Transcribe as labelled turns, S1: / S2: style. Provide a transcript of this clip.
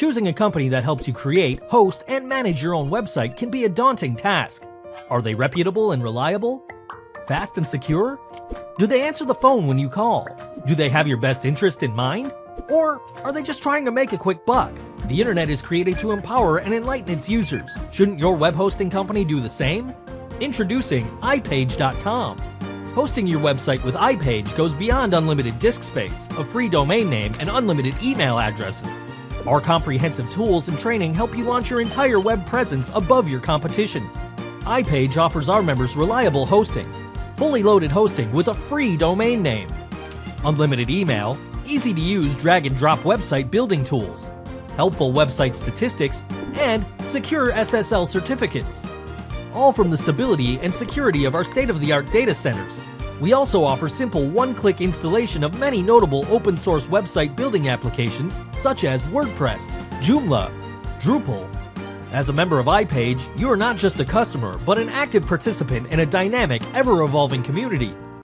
S1: Choosing a company that helps you create, host, and manage your own website can be a daunting task. Are they reputable and reliable? Fast and secure? Do they answer the phone when you call? Do they have your best interest in mind? Or are they just trying to make a quick buck? The internet is created to empower and enlighten its users. Shouldn't your web hosting company do the same? Introducing iPage.com. Hosting your website with iPage goes beyond unlimited disk space, a free domain name, and unlimited email addresses. Our comprehensive tools and training help you launch your entire web presence above your competition. iPage offers our members reliable hosting, fully loaded hosting with a free domain name, unlimited email, easy-to-use drag-and-drop website building tools, helpful website statistics, and secure SSL certificates. All from the stability and security of our state-of-the-art data centers. We also offer simple one-click installation of many notable open-source website building applications such as WordPress, Joomla, Drupal. As a member of iPage, you are not just a customer, but an active participant in a dynamic, ever-evolving community.